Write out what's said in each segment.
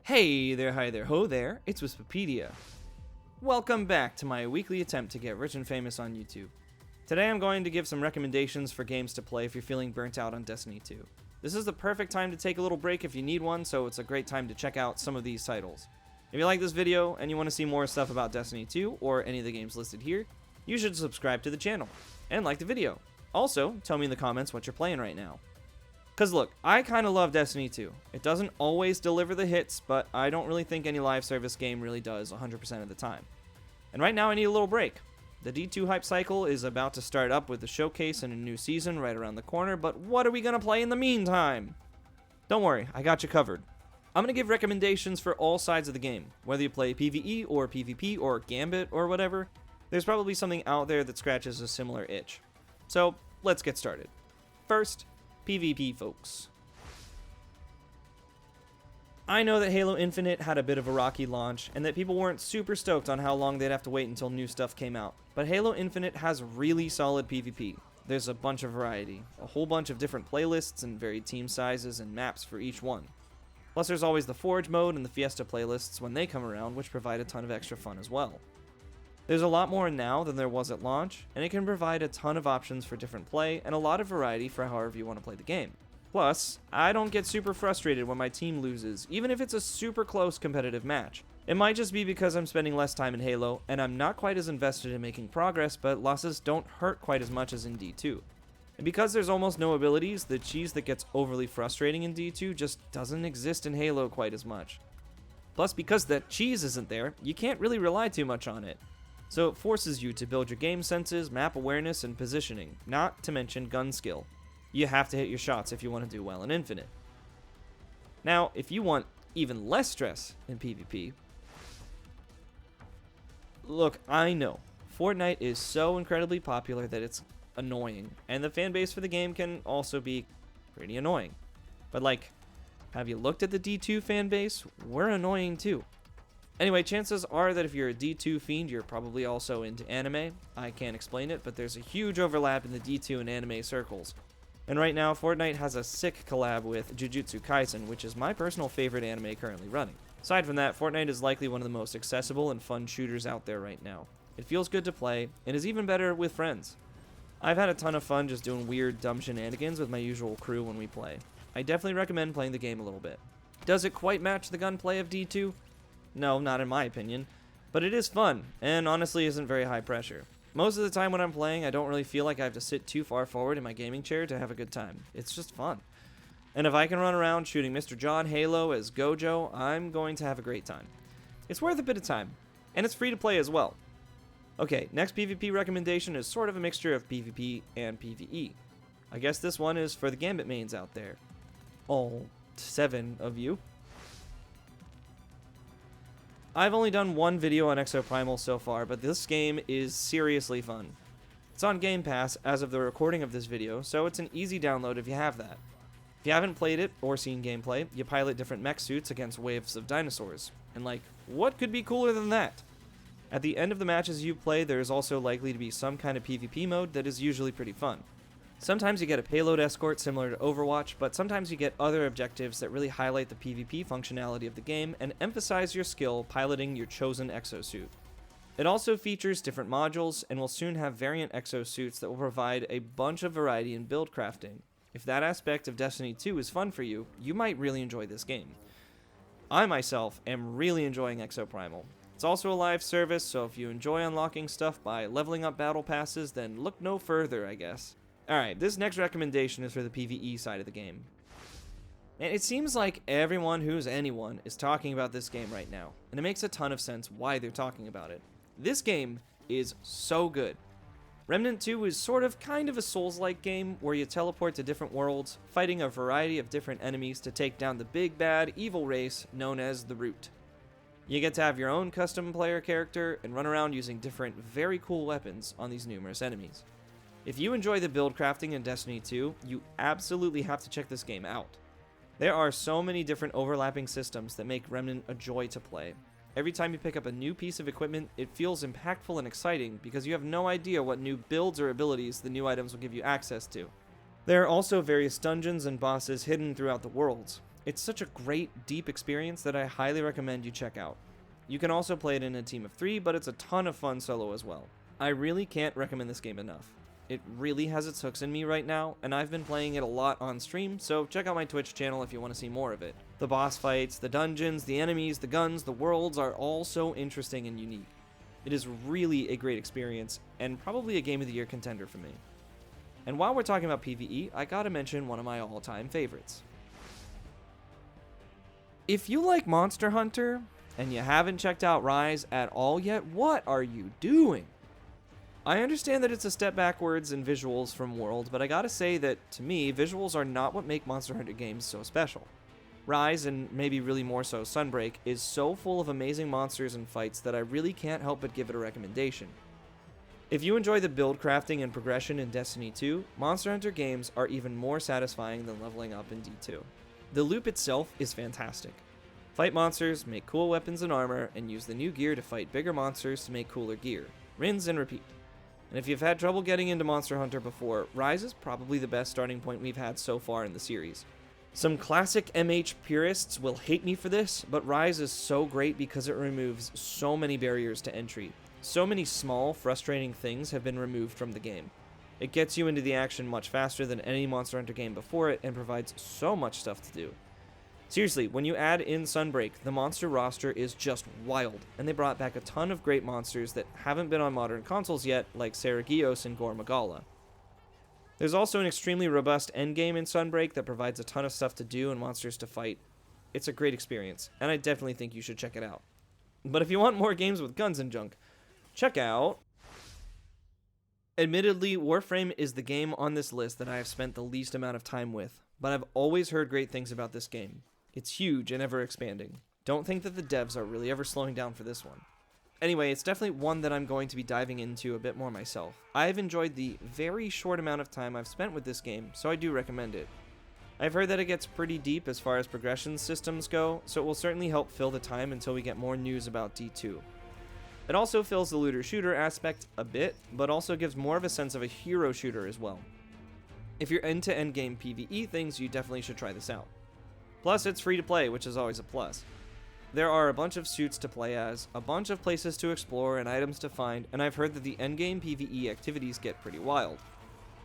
Hey there, hi there, ho there, it's Wispipedia. Welcome back to my weekly attempt to get rich and famous on YouTube. Today I'm going to give some recommendations for games to play if you're feeling burnt out on Destiny 2. This is the perfect time to take a little break if you need one, so it's a great time to check out some of these titles. If you like this video and you want to see more stuff about Destiny 2 or any of the games listed here, you should subscribe to the channel and like the video. Also, tell me in the comments what you're playing right now. Cause look, I kinda love Destiny 2. It doesn't always deliver the hits, but I don't really think any live service game really does 100% of the time. And right now I need a little break. The D2 hype cycle is about to start up with the showcase and a new season right around the corner, but what are we gonna play in the meantime? Don't worry, I got you covered. I'm gonna give recommendations for all sides of the game. Whether you play PvE or PvP or Gambit or whatever, there's probably something out there that scratches a similar itch. So, let's get started. First, PvP folks. I know that Halo Infinite had a bit of a rocky launch, and that people weren't super stoked on how long they'd have to wait until new stuff came out, but Halo Infinite has really solid PvP. There's a bunch of variety, a whole bunch of different playlists and varied team sizes and maps for each one. Plus there's always the Forge mode and the Fiesta playlists when they come around, which provide a ton of extra fun as well. There's a lot more now than there was at launch, and it can provide a ton of options for different play and a lot of variety for however you want to play the game. Plus, I don't get super frustrated when my team loses, even if it's a super close competitive match. It might just be because I'm spending less time in Halo, and I'm not quite as invested in making progress, but losses don't hurt quite as much as in D2. And because there's almost no abilities, the cheese that gets overly frustrating in D2 just doesn't exist in Halo quite as much. Plus, because that cheese isn't there, you can't really rely too much on it. So it forces you to build your game senses, map awareness, and positioning, not to mention gun skill. You have to hit your shots if you want to do well in Infinite. Now, if you want even less stress in PvP, look, I know, Fortnite is so incredibly popular that it's annoying, and the fanbase for the game can also be pretty annoying. But like, have you looked at the D2 fanbase? We're annoying too. Anyway, chances are that if you're a D2 fiend, you're probably also into anime. I can't explain it, but there's a huge overlap in the D2 and anime circles. And right now, Fortnite has a sick collab with Jujutsu Kaisen, which is my personal favorite anime currently running. Aside from that, Fortnite is likely one of the most accessible and fun shooters out there right now. It feels good to play, and is even better with friends. I've had a ton of fun just doing weird, dumb shenanigans with my usual crew when we play. I definitely recommend playing the game a little bit. Does it quite match the gunplay of D2? No, not in my opinion, but it is fun, and honestly isn't very high pressure. Most of the time when I'm playing, I don't really feel like I have to sit too far forward in my gaming chair to have a good time. It's just fun. And if I can run around shooting Mr. John Halo as Gojo, I'm going to have a great time. It's worth a bit of time, and it's free to play as well. Okay, next PvP recommendation is sort of a mixture of PvP and PvE. I guess this one is for the Gambit mains out there. All 7 of you. I've only done one video on Exoprimal so far, but this game is seriously fun. It's on Game Pass as of the recording of this video, so it's an easy download if you have that. If you haven't played it or seen gameplay, you pilot different mech suits against waves of dinosaurs. And like, what could be cooler than that? At the end of the matches you play, there is also likely to be some kind of PvP mode that is usually pretty fun. Sometimes you get a payload escort similar to Overwatch, but sometimes you get other objectives that really highlight the PvP functionality of the game and emphasize your skill piloting your chosen exosuit. It also features different modules and will soon have variant exosuits that will provide a bunch of variety in build crafting. If that aspect of Destiny 2 is fun for you, you might really enjoy this game. I myself am really enjoying Exoprimal. It's also a live service, so if you enjoy unlocking stuff by leveling up battle passes, then look no further, I guess. Alright, this next recommendation is for the PvE side of the game. And it seems like everyone who's anyone is talking about this game right now, and it makes a ton of sense why they're talking about it. This game is so good. Remnant 2 is sort of kind of a Souls-like game where you teleport to different worlds, fighting a variety of different enemies to take down the big bad evil race known as the Root. You get to have your own custom player character and run around using different very cool weapons on these numerous enemies. If you enjoy the build crafting in Destiny 2, you absolutely have to check this game out. There are so many different overlapping systems that make Remnant a joy to play. Every time you pick up a new piece of equipment, it feels impactful and exciting because you have no idea what new builds or abilities the new items will give you access to. There are also various dungeons and bosses hidden throughout the worlds. It's such a great, deep experience that I highly recommend you check out. You can also play it in a team of 3, but it's a ton of fun solo as well. I really can't recommend this game enough. It really has its hooks in me right now, and I've been playing it a lot on stream, so check out my Twitch channel if you want to see more of it. The boss fights, the dungeons, the enemies, the guns, the worlds are all so interesting and unique. It is really a great experience, and probably a Game of the Year contender for me. And while we're talking about PvE, I gotta mention one of my all-time favorites. If you like Monster Hunter, and you haven't checked out Rise at all yet, what are you doing? I understand that it's a step backwards in visuals from World, but I gotta say that, to me, visuals are not what make Monster Hunter games so special. Rise, and maybe really more so Sunbreak, is so full of amazing monsters and fights that I really can't help but give it a recommendation. If you enjoy the build crafting and progression in Destiny 2, Monster Hunter games are even more satisfying than leveling up in D2. The loop itself is fantastic. Fight monsters, make cool weapons and armor, and use the new gear to fight bigger monsters to make cooler gear. Rinse and repeat. And if you've had trouble getting into Monster Hunter before, Rise is probably the best starting point we've had so far in the series. Some classic MH purists will hate me for this, but Rise is so great because it removes so many barriers to entry. So many small, frustrating things have been removed from the game. It gets you into the action much faster than any Monster Hunter game before it and provides so much stuff to do. Seriously, when you add in Sunbreak, the monster roster is just wild, and they brought back a ton of great monsters that haven't been on modern consoles yet, like Saragios and Gore Magala. There's also an extremely robust endgame in Sunbreak that provides a ton of stuff to do and monsters to fight. It's a great experience, and I definitely think you should check it out. But if you want more games with guns and junk, check out... Admittedly, Warframe is the game on this list that I have spent the least amount of time with, but I've always heard great things about this game. It's huge and ever expanding. Don't think that the devs are really ever slowing down for this one. Anyway, it's definitely one that I'm going to be diving into a bit more myself. I've enjoyed the very short amount of time I've spent with this game, so I do recommend it. I've heard that it gets pretty deep as far as progression systems go, so it will certainly help fill the time until we get more news about D2. It also fills the looter-shooter aspect a bit, but also gives more of a sense of a hero shooter as well. If you're into endgame PvE things, you definitely should try this out. Plus, it's free to play, which is always a plus. There are a bunch of suits to play as, a bunch of places to explore and items to find, and I've heard that the endgame PvE activities get pretty wild.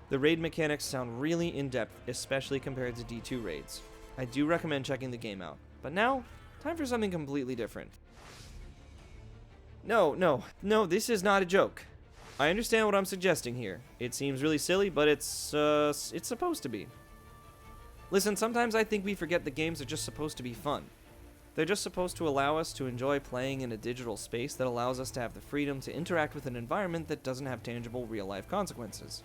The raid mechanics sound really in-depth, especially compared to D2 raids. I do recommend checking the game out. But now, time for something completely different. No, this is not a joke. I understand what I'm suggesting here. It seems really silly, but it's supposed to be. Listen, sometimes I think we forget that games are just supposed to be fun. They're just supposed to allow us to enjoy playing in a digital space that allows us to have the freedom to interact with an environment that doesn't have tangible real-life consequences.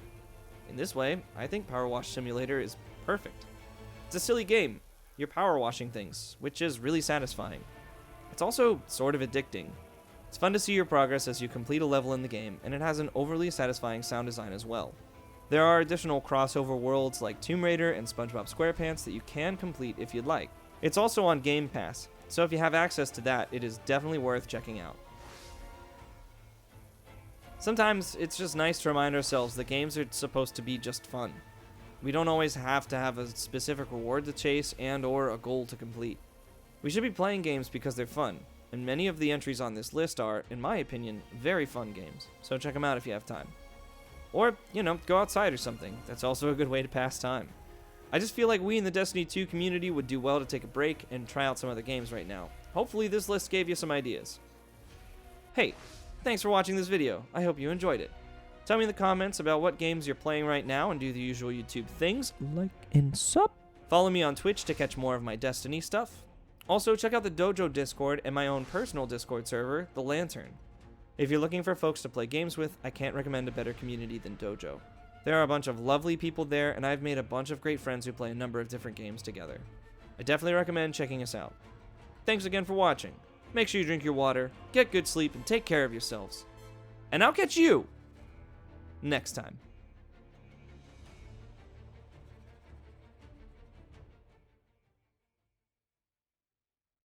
In this way, I think Power Wash Simulator is perfect. It's a silly game. You're power washing things, which is really satisfying. It's also sort of addicting. It's fun to see your progress as you complete a level in the game, and it has an overly satisfying sound design as well. There are additional crossover worlds like Tomb Raider and SpongeBob SquarePants that you can complete if you'd like. It's also on Game Pass, so if you have access to that, it is definitely worth checking out. Sometimes it's just nice to remind ourselves that games are supposed to be just fun. We don't always have to have a specific reward to chase and/or a goal to complete. We should be playing games because they're fun, and many of the entries on this list are, in my opinion, very fun games, so check them out if you have time. Or, go outside or something. That's also a good way to pass time. I just feel like we in the Destiny 2 community would do well to take a break and try out some other games right now. Hopefully this list gave you some ideas. Hey, thanks for watching this video. I hope you enjoyed it. Tell me in the comments about what games you're playing right now and do the usual YouTube things, like and sub. Follow me on Twitch to catch more of my Destiny stuff. Also, check out the Dojo Discord and my own personal Discord server, The Lantern. If you're looking for folks to play games with, I can't recommend a better community than Dojo. There are a bunch of lovely people there, and I've made a bunch of great friends who play a number of different games together. I definitely recommend checking us out. Thanks again for watching. Make sure you drink your water, get good sleep, and take care of yourselves. And I'll catch you next time.